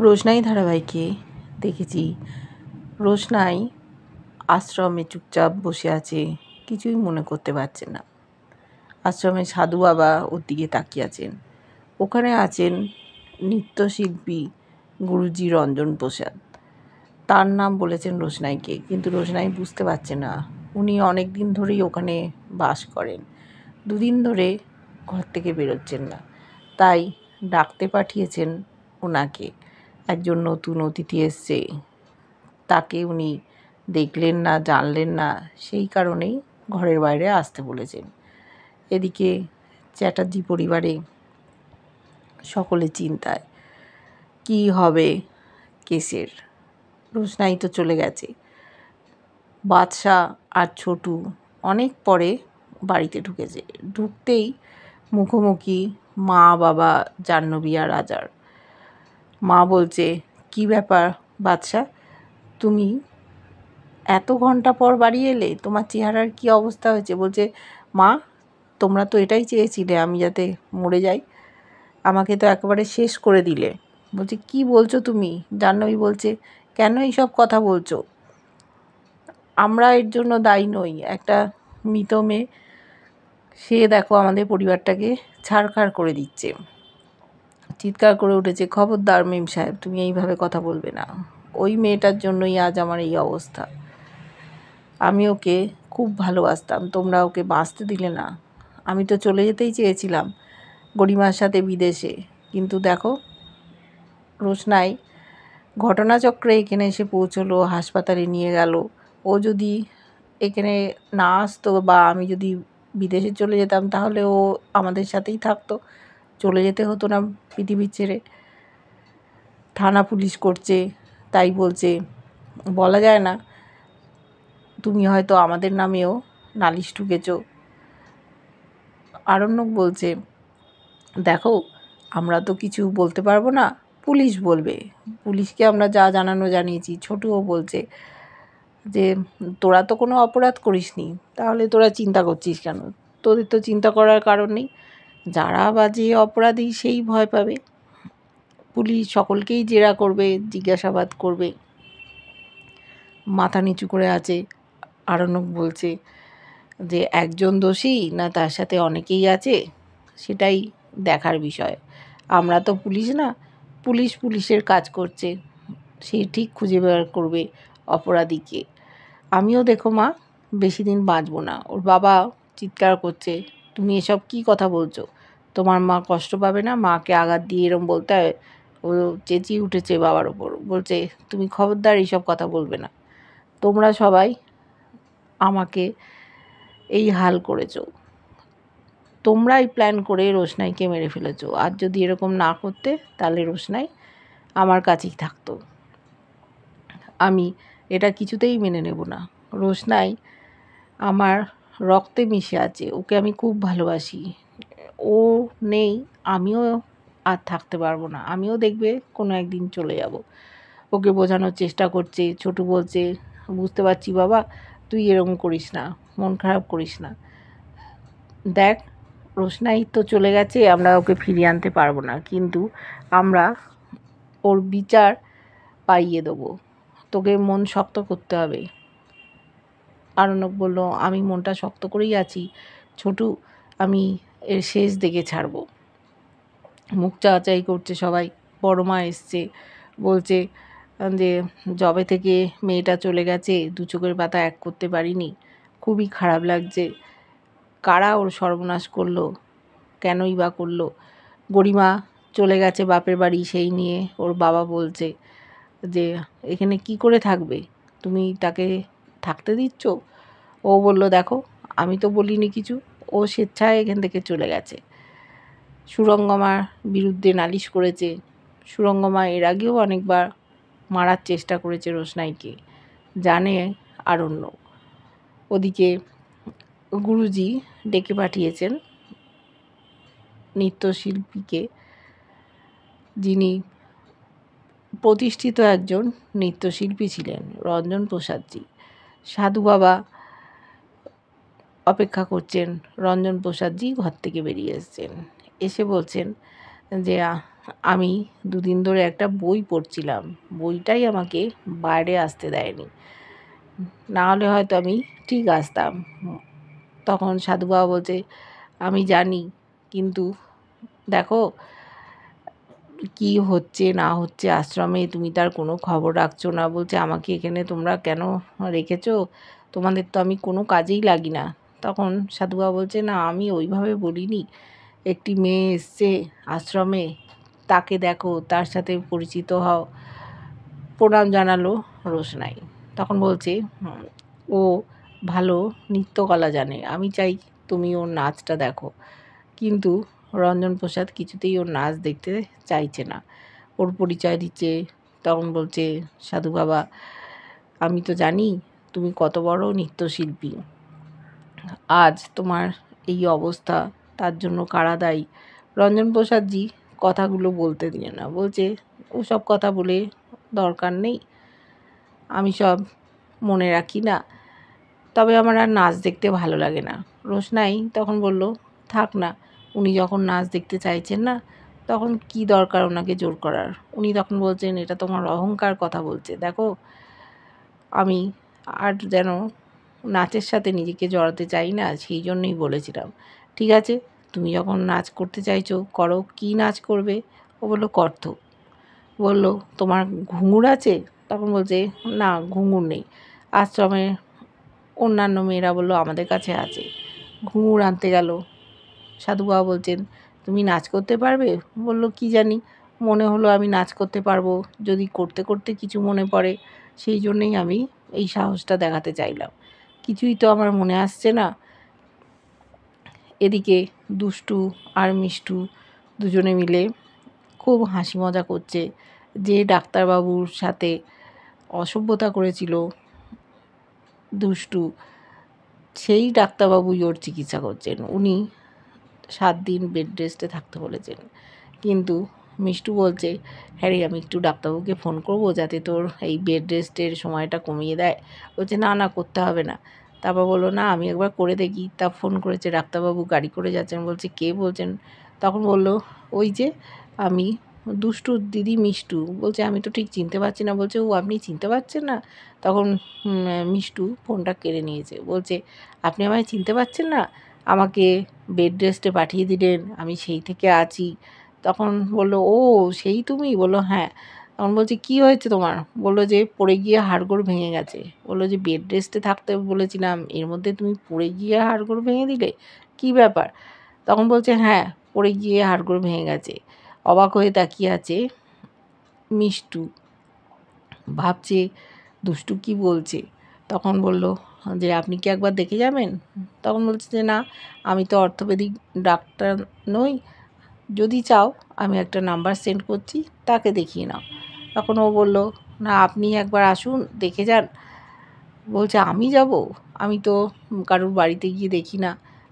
রোশনাই ধারাবাহিকে দেখেছি রোশনাই আশ্রমে চুপচাপ বসে আছে, কিছুই মনে করতে পারছে না। আশ্রমে সাধু বাবা ওর দিকে তাকিয়ে আছেন। ওখানে আছেন নৃত্যশিল্পী গুরুজি রঞ্জন প্রসাদ। তার নাম বলেছেন রোশনাইকে, কিন্তু রোশনাই বুঝতে পারছে না। উনি অনেক দিন ধরেই ওখানে বাস করেন, দুদিন ধরে ঘর থেকে বেরোচ্ছেন না, তাই ডাকতে পাঠিয়েছেন ওনাকে। একজন নতুন অতিথি এসছে, তাকে উনি দেখলেন না, জানলেন না, সেই কারণেই ঘরের বাইরে আসতে বলেছেন। এদিকে চ্যাটার্জি পরিবারে সকলে চিন্তায়, কি হবে কেসের। রোশনাই তো চলে গেছে, বাদশা আর ছোটু অনেক পরে বাড়িতে ঢুকেছে। ঢুকতেই মুখোমুখি মা, বাবা, জাহ্নবী আর রাজার। মা বলছে, কি ব্যাপার বাদশা, তুমি এত ঘন্টা পর বাড়ি এলে, তোমার চেহারার কি অবস্থা হয়েছে? বলছে, মা তোমরা তো এটাই চেয়েছিলে আমি যাতে মরে যাই, আমাকে তো একেবারে শেষ করে দিলে। বলছে, কি বলছো তুমি? জাহ্নবী বলছে, কেন এইসব কথা বলছো? আমরা এর জন্য দায়ী নই। একটা মৃত মেয়ে, সে দেখো আমাদের পরিবারটাকে ছাড়খাড় করে দিচ্ছে। চিৎকার করে উঠেছে, খবরদার মেম সাহেব, তুমি এইভাবে কথা বলবে না। ওই মেয়েটার জন্যই আজ আমার এই অবস্থা। আমি ওকে খুব ভালোবাসতাম, তোমরা ওকে বাঁচতে দিলে না। আমি তো চলে যেতেই চেয়েছিলাম গরিমার সাথে বিদেশে, কিন্তু দেখো। রোশনাই ঘটনাচক্রে এখানে এসে পৌঁছলো, হাসপাতালে নিয়ে গেল। ও যদি এখানে না আসতো বা আমি যদি বিদেশে চলে যেতাম, তাহলে ও আমাদের সাথেই থাকতো, চলে যেতে হতো না পৃথিবী ছেড়ে। থানা পুলিশ করছে, তাই বলছে বলা যায় না, তুমি হয়তো আমাদের নামেও নালিশ ঠুকেছ। আরণ্যক বলছে, দেখো আমরা তো কিছু বলতে পারবো না, পুলিশ বলবে, পুলিশকে আমরা যা জানানো জানিয়েছি। ছোটুও বলছে যে তোরা তো কোনো অপরাধ করিসনি, তাহলে তোরা চিন্তা করছিস কেন? তোদের তো চিন্তা করার কারণ নেই, যারা বাজে অপরাধী সেই ভয় পাবে, পুলিশ সকলকেই জেরা করবে, জিজ্ঞাসাবাদ করবে। মাথা নিচু করে আছে। আরণ্যক বলছে যে একজন দোষী না তার সাথে অনেকেই আছে, সেটাই দেখার বিষয়। আমরা তো পুলিশ না, পুলিশ পুলিশের কাজ করছে, সে ঠিক খুঁজে বের করবে অপরাধীকে। আমিও দেখো মা বেশি দিন বাঁচব না। ওর বাবা চিৎকার করছে, তুমি এসব কি কথা বলছো? তোমার মা কষ্ট পাবে না? মাকে আঘাত দিয়ে এরম বলতে হয়? ও চেঁচিয়ে উঠেছে বাবার ওপর, বলছে, তুমি খবরদার এইসব কথা বলবে না। তোমরা সবাই আমাকে এই হাল করেছো, তোমরাই প্ল্যান করে রোশনাইকে মেরে ফেলেছো। আর যদি এরকম না করতে, তাহলে রোশনাই আমার কাছেই থাকতো। আমি এটা কিছুতেই মেনে নেব না। রোশনাই আমার রক্তে মিশে আছে, ওকে আমি খুব ভালোবাসি। ও নেই, আমিও আর থাকতে পারবো না, আমিও দেখবে কোনো একদিন চলে যাব। ওকে বোঝানোর চেষ্টা করছে। ছোটু বলছে, বুঝতে পারছি বাবা, তুই এরকম করিস না, মন খারাপ করিস না। দেখ রোশনাই তো চলে গেছে, আমরা ওকে ফিরিয়ে আনতে পারবো না, কিন্তু আমরা ওর বিচার পাইয়ে দেবো। তোকে মন শক্ত করতে হবে। আরণ্যক বলল, আমি মনটা শক্ত করেই আছি ছোটু, আমি এর শেষ দেখে ছাড়বো। মুখ চাওয়াচাই করছে সবাই। বড় মা এসছে, বলছে যে যবে থেকে মেয়েটা চলে গেছে দু চোখের পাতা এক করতে পারিনি, খুবই খারাপ লাগছে। কারা ওর সর্বনাশ করলো, কেনই বা করলো? গরিমা চলে গেছে বাপের বাড়ি, সেই নিয়ে ওর বাবা বলছে যে এখানে কি করে থাকবে, তুমি তাকে থাকতে দিচ্ছ? ও বলল, দেখো আমি তো বলিনি কিছু, ও স্বেচ্ছায় এখান থেকে চলে গেছে। সুরঙ্গমার বিরুদ্ধে নালিশ করেছে। সুরঙ্গমা এর আগেও অনেকবার মারার চেষ্টা করেছে রোশনাইকে, জানে আরণ্যক। ওদিকে গুরুজি ডেকে পাঠিয়েছেন নৃত্যশিল্পীকে, যিনি প্রতিষ্ঠিত একজন নৃত্যশিল্পী ছিলেন, রঞ্জন প্রসাদজি। সাধু বাবা অপেক্ষা করছেন। রঞ্জন প্রসাদজি ঘর থেকে বেরিয়ে এসেছেন, এসে বলছেন যে আমি দুদিন ধরে একটা বই পড়ছিলাম, বইটাই আমাকে বাইরে আসতে দেয়নি, না হলে হয়তো আমি ঠিক আসতাম। তখন সাধু বাবা বলছে, আমি জানি, কিন্তু দেখো কি হচ্ছে না হচ্ছে আশ্রমে, তুমি তার কোনো খবর রাখছো না। বলছে, আমাকে এখানে তোমরা কেন রেখেছো? তোমাদের তো আমি কোনো কাজেই লাগি না। তখন সাধু বাবা বলছে, না আমি ওইভাবে বলিনি, একটি মেয়ে এসছে আশ্রমে, তাকে দেখো, তার সাথে পরিচিত হও। প্রণাম জানালো রোশনাই। তখন বলছে, ও ভালো নৃত্যকলা জানে, আমি চাই তুমি ওর নাচটা দেখো। কিন্তু রঞ্জন প্রসাদ কিছুতেই ওর নাচ দেখতে চাইছে না, ওর পরিচয় দিচ্ছে। তখন বলছে সাধু বাবা, আমি তো জানি তুমি কত বড় নৃত্যশিল্পী, আজ তোমার এই অবস্থা, তার জন্য কারা দায়ী? রঞ্জন প্রসাদজি কথাগুলো বলতে দিলে না, বলছে, ওসব কথা বলে দরকার নেই, আমি সব মনে রাখি না, তবে আমার আর নাচ দেখতে ভালো লাগে না। রোশনাই তখন বলল, থাক না, উনি যখন নাচ দেখতে চাইছেন না, তখন কি দরকার ওনাকে জোর করার। উনি তখন বলছেন, এটা তোমার অহংকার কথা বলছে, দেখো আমি আর যেন নাচের সাথে নিজেকে জড়াতে চাই না, সেই জন্যই বলেছিলাম। ঠিক আছে, তুমি যখন নাচ করতে চাইছো করো, কি নাচ করবে? ও বললো, কত্থক। বলল, তোমার ঘুঙুর আছে? তখন বলছে, না ঘুঙুর নেই। আশ্রমে অন্যান্য মেয়েরা বলল, আমাদের কাছে আছে। ঘুঙুর আনতে গেল। সাধু বাবা বলছেন, তুমি নাচ করতে পারবে? বলল, কি জানি, মনে হলো আমি নাচ করতে পারবো, যদি করতে করতে কিছু মনে পড়ে, সেই জন্যেই আমি এই সাহসটা দেখাতে চাইলাম, কিছুই তো আমার মনে আসছে না। এদিকে দুষ্টু আর মিষ্টু দুজনে মিলে খুব হাসি মজা করছে। যে ডাক্তারবাবুর সাথে অসভ্যতা করেছিল দুষ্টু, সেই ডাক্তারবাবুই ওর চিকিৎসা করছেন। উনি 7 দিন বেড রেস্টে থাকতে বলেছেন। কিন্তু মিষ্টু বলছে, হ্যাঁ রে, আমি একটু ডাক্তারবাবুকে ফোন করব যাতে তোর এই বেড রেস্টের সময়টা কমিয়ে দেয়। বলছে, না না, করতে হবে না। তারপর বললো, না আমি একবার করে দেখি। তা ফোন করেছে, ডাক্তারবাবু গাড়ি করে যাচ্ছেন। বলছে, কে বলছেন? তখন বলল, ওই যে আমি, দুষ্টুর দিদি মিষ্টু। বলছে, আমি তো ঠিক চিনতে পারছি না। বলছে, ও আপনি চিনতে পারছেন না? তখন মিষ্টু ফোনটা কেড়ে নিয়েছে। বলছে, আপনি আমায় চিনতে পারছেন না? আমাকে বেড রেস্টে পাঠিয়ে দিলেন, আমি সেই থেকে আছি। তখন বলল, ও সেই তুমি? বলল, হ্যাঁ। তখন বলছে, কী হয়েছে তোমার? বলল যে পড়ে গিয়ে হাড়গোড় ভেঙে গেছে। বলল যে বেড রেস্টে থাকতে বলেছিলাম, এর মধ্যে তুমি পড়ে গিয়ে হাড়গোড় ভেঙে দিলে, কী ব্যাপার? তখন বলছে, হ্যাঁ পড়ে গিয়ে হাড়গোড় ভেঙে গেছে। অবাক হয়ে তাকিয়ে আছে মিষ্টু, ভাবছে দুষ্টু কি বলছে। তখন বলল যে, আপনি কি একবার দেখে যাবেন? তখন বলছে যে, না আমি তো অর্থোপেডিক ডাক্তার নই, যদি চাও আমি একটা নাম্বার সেন্ড করছি, তাকে দেখিয়ে নাও। তখন ও বলল, না আপনি একবার আসুন, দেখে যান। বলছে, আমি যাব? আমি তো কারোর বাড়িতে গিয়ে দেখি না,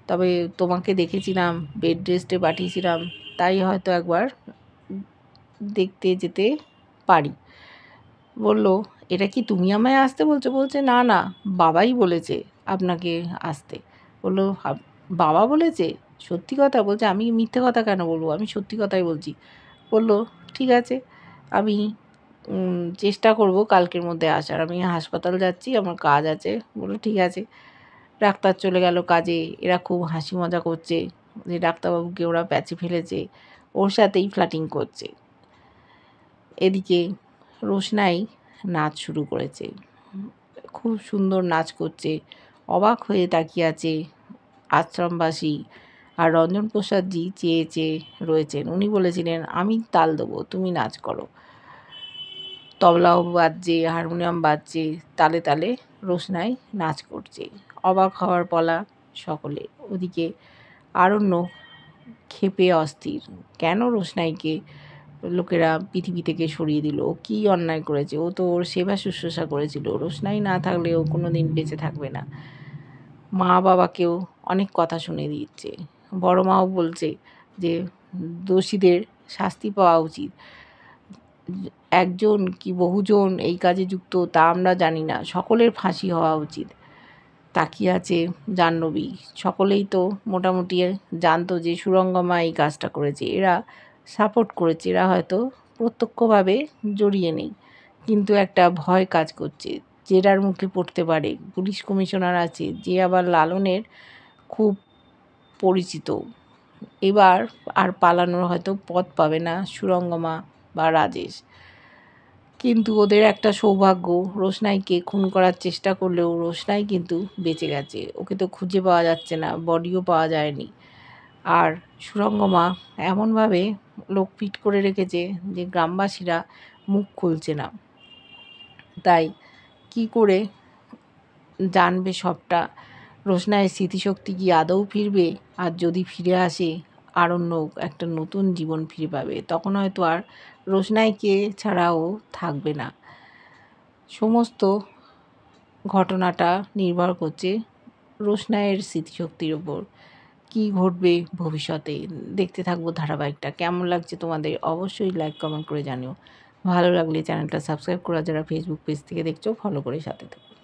তবে তোমাকে দেখেছিলাম, বেড রেস্টে পাঠিয়েছিলাম, তাই হয়তো একবার দেখতে যেতে পারি। বলল, এটা কি তুমি আমায় আসতে বলছো? বলছে, না না, বাবাই বলেছে আপনাকে আসতে। বললো, বাবা বলেছে? সত্যি কথা? বলছে, আমি মিথ্যে কথা কেন বলবো, আমি সত্যি কথাই বলছি। বলল, ঠিক আছে, আমি চেষ্টা করব কালকের মধ্যে আসার, আমি হাসপাতাল যাচ্ছি, আমার কাজ আছে। বললো, ঠিক আছে। ডাক্তার চলে গেল কাজে। এরা খুব হাসি মজা করছে যে ডাক্তারবাবুকে ওরা প্যাচে ফেলেছে, ওর সাথেই ফ্ল্যাটিং করছে। এদিকে রোশনাই নাচ শুরু করেছে, খুব সুন্দর নাচ করছে। অবাক হয়ে তাকিয়ে আছে আশ্রমবাসী। আর রঞ্জন প্রসাদজি চেয়ে চেয়ে রয়েছেন। উনি বলেছিলেন, আমি তাল দেবো, তুমি নাচ করো। তবলাও বাজছে, হারমোনিয়াম বাজছে, তালে তালে রোশনাই নাচ করছে। অবাক হওয়ার পালা সকলে। ওদিকে আরণ্যক ক্ষেপে অস্থির, কেন রোশনাইকে লোকেরা পৃথিবী থেকে সরিয়ে দিল? ও কী অন্যায় করেছে? ও তো ওর সেবা শুশ্রূষা করেছিল, রোশনাই না থাকলে ও কোনো দিন বেঁচে থাকবে না। মা বাবাকেও অনেক কথা শুনে দিচ্ছে। বড় মাও বলছে যে দোষীদের শাস্তি পাওয়া উচিত। একজন কি বহুজন এই কাজে যুক্ত তা আমরা জানি না, সকলের ফাঁসি হওয়া উচিত। তাকিয়ে আছে জাহ্নবী। সকলেই তো মোটামুটি জানতো যে সুরঙ্গমা এই কাজটা করেছে। এরা সাপোর্ট করেছে, এরা হয়তো প্রত্যক্ষভাবে জড়িয়ে নেই, কিন্তু একটা ভয় কাজ করছে, জেরার মুখে পড়তে পারে। পুলিশ কমিশনার আছে, যে আবার লালনের খুব পরিচিত। এবার আর পালানোর হয়তো পথ পাবে না সুরঙ্গমা বা রাজেশ। কিন্তু ওদের একটা সৌভাগ্য, রোশনাইকে খুন করার চেষ্টা করলেও রোশনাই কিন্তু বেঁচে গেছে। ওকে তো খুঁজে পাওয়া যাচ্ছে না, বডিও পাওয়া যায়নি। আর সুরঙ্গমা এমনভাবে লোক ফিট করে রেখেছে যে গ্রামবাসীরা মুখ খুলছে না। তাই কি করে জানবে সবটা? রোশনাইয়ের স্মৃতিশক্তি কি আদৌ ফিরবে? আর যদি ফিরে আসে, আরণ্যক একটা নতুন জীবন ফিরে পাবে। তখন হয়তো আর রোশনাইকে ছাড়াও থাকবে না। সমস্ত ঘটনাটা নির্ভর করছে রোশনাইয়ের স্মৃতিশক্তির ওপর। কী ঘটবে ভবিষ্যতে, দেখতে থাকবো ধারাবাহিকটা। কেমন লাগছে তোমাদের অবশ্যই লাইক কমেন্ট করে জানিও। ভালো লাগলে চ্যানেলটা সাবস্ক্রাইব করা, যারা ফেসবুক পেজ থেকে দেখছো ফলো করে সাথে থাকো।